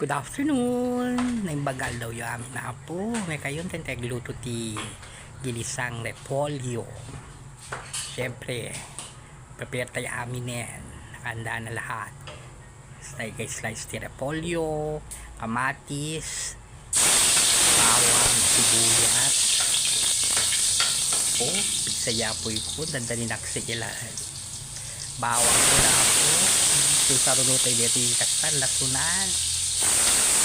Good afternoon. Naimbagal daw yung aming apo. May kayon tayong gluto ti ginisang repolyo. Siyempre, prepare tayo amin yan. Nakahanda na lahat. Slice ti repolyo, kamatis, bawang, sibuyas. O, pigsayapoy ko. Dandanin naksigilan. Bawang ko na ako. Susarunod tayo dito yung takpan, lasunan.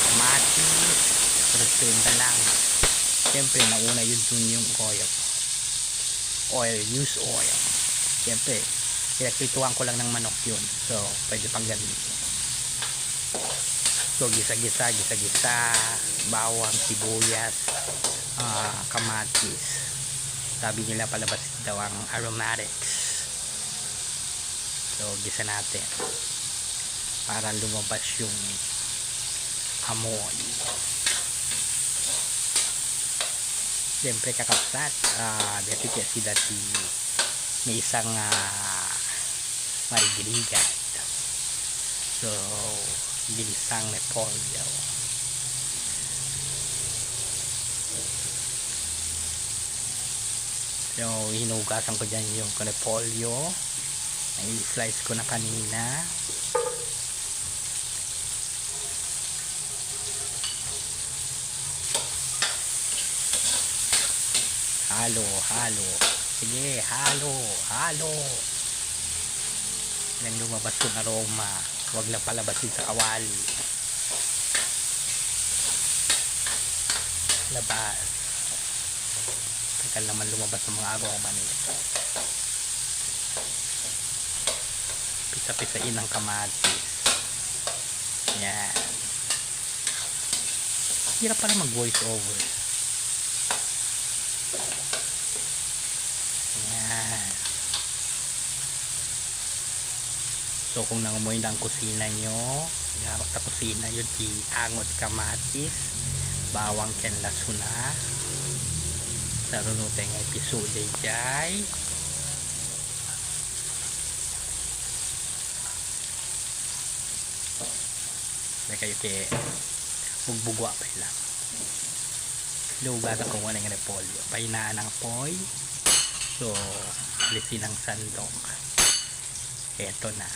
Kamatis, sunod na lang. Siyempre, nauna yun yung oil, use oil. Siyempre, pinagprituhan ko lang ng manok yun. So, pwede pang gamitin. So, gisa-gisa, bawang, sibuyas, kamatis. Sabi nila palabas daw ang aromatics. So, gisa natin para lumabas yung amoy. Siyempre kakapsat dati kasi may isang marigiligan. So ginisang repolyo. So hinugasan ko dyan yung repolyo na i-slice ko na kanina. Halo. Sige, halo. Nang lumabas yung aroma, huwag lang palabasin sa kawali. Labas. Tagal naman lumabas ng mga aroma nito. Pisa-pisain ang kamatis. Yan. Hirap pala mag voice over. So kung nangumoy na ang kusina nyo, hawak na kusina yun, angot kamatis, bawang ken lasuna, sarunutay nga episode jay. May kayo te bugbugwa pa lang. Lugat ako wala ng repolyo. Painaan ang apoy. So, alisin ang sandok. Eto na.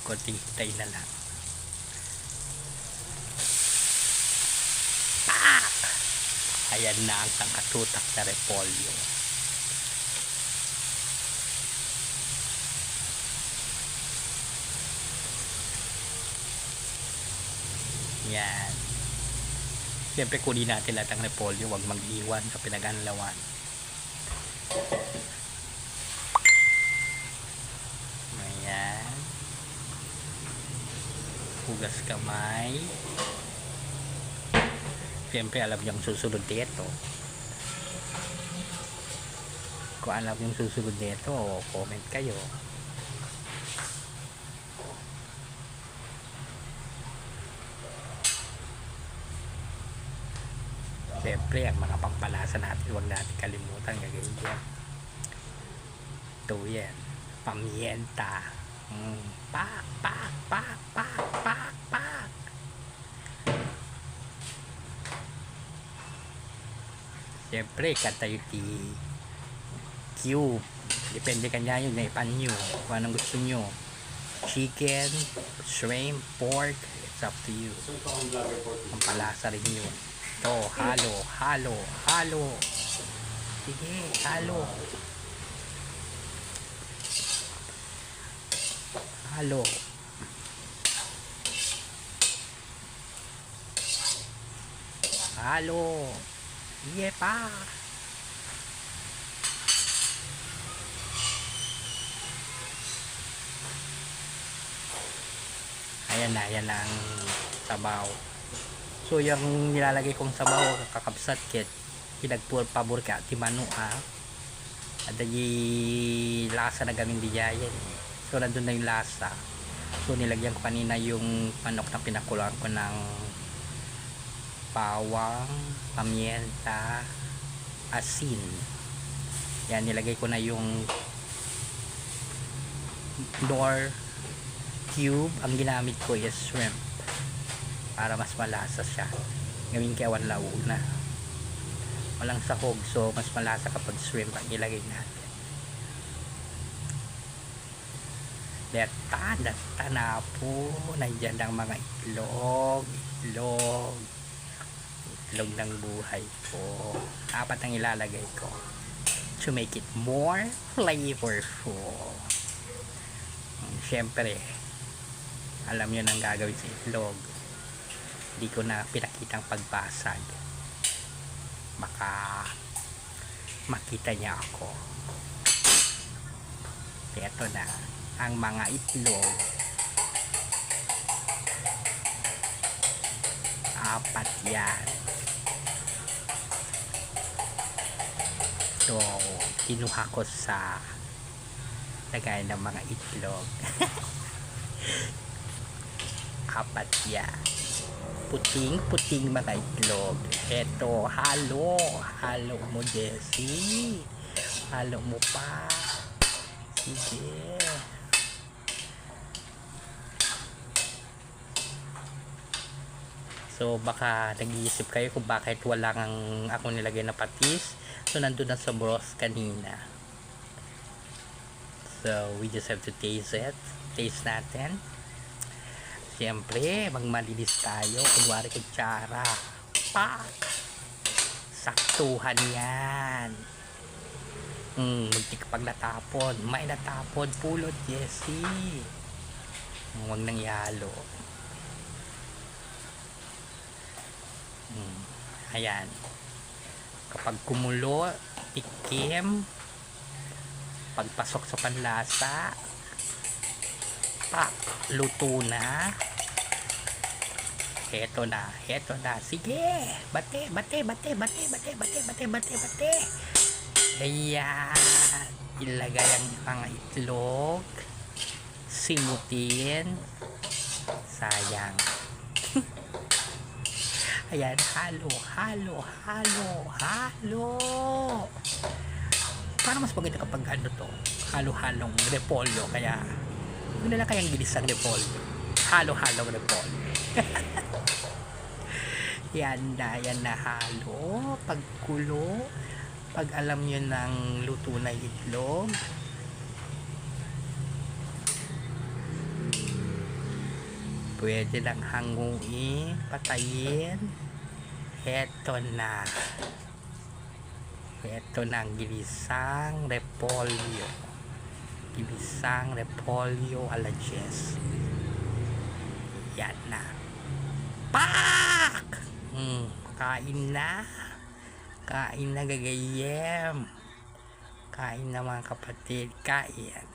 Konting hitay na lang. Pak! Ayan na ang sangkatutak na repolyo. Yan. Siyempre kunin natin lahat ng repolyo, huwag mag-iwan sa pinag-anlawan. Ayan. Hugas kamay. Siyempre alam yung susunod dito. Kung alam yung susunod dito, comment kayo. Siyempre, ang mga pampalasa natin, huwag natin kalimutan. Gagawin yan. Ito yan. Pamienta. Pak. Siyempre, kata yung cube. Depende kanya yun. Ipan nyo. Kung anong gusto nyo. Chicken, shrimp, pork. It's up to you. Pampalasa rin yun. Ito, halo. Sige, halo. Sige pa. Ayan na ang sabaw. So yung nilalagay kong sabaw kakabsat kit pinagpapabor ka ti mano at yung lasa na gamin di jayan. So nandun na yung lasa. So nilagyan ko kanina yung manok na pinakuloan ko ng bawang, pamienta, asin. Yan, nilagay ko na yung nor cube. Ang ginamit ko is shrimp para mas malasa siya. Gawin kaya launa, walang sahog, so mas malasa kapag shrimp ang ilagay natin. Data na po, nandyan ang mga itlog ng buhay ko. Apat ang ilalagay ko to make it more flavorful. Siyempre, alam nyo nang gagawin sa itlog. Hindi ko na pinakitang pagbasag, baka makita niya ako. Ito na ang mga itlog. Apat yan. So, kinuha ko sa lagay ng mga itlog. Apat yan. Puting mga itlog. Eto, halo mo, Jessie. Halo mo pa. Sige. So baka nag-iisip kayo kung bakit wala ang ako nilagay na patis. So nandun na sa broth kanina. So we just have to taste it. Taste natin. Siyempre, magmalinis tayo. Kunwari kutsara. Pak! Saktuhan yan. Muntik pag natapon. May natapon. Pulot, Jessie. Huwag nang ihalo. Ayan. Kapag kumulo, tikim. Pagpasok sa panlasa, pak, luto na. Heto na. Sige, bate. Ayan. Ilagay ang mga itlog. Simutin. Sayang. Ayan, halo. Para mas maganda kapag ano to, halo-halong repolyo. Kaya yun na lang kayang ginisang repolyo. Halo-halong repolyo. Yan na halo. Pagkulo, pag alam nyo ng luto na itlog, pwede lang hanguin, patayin. Heto na ang ginisang repolyo. Ala Jess. Yan na. Pak! Kain na gagayem. Kain na mga kapatid. Kain.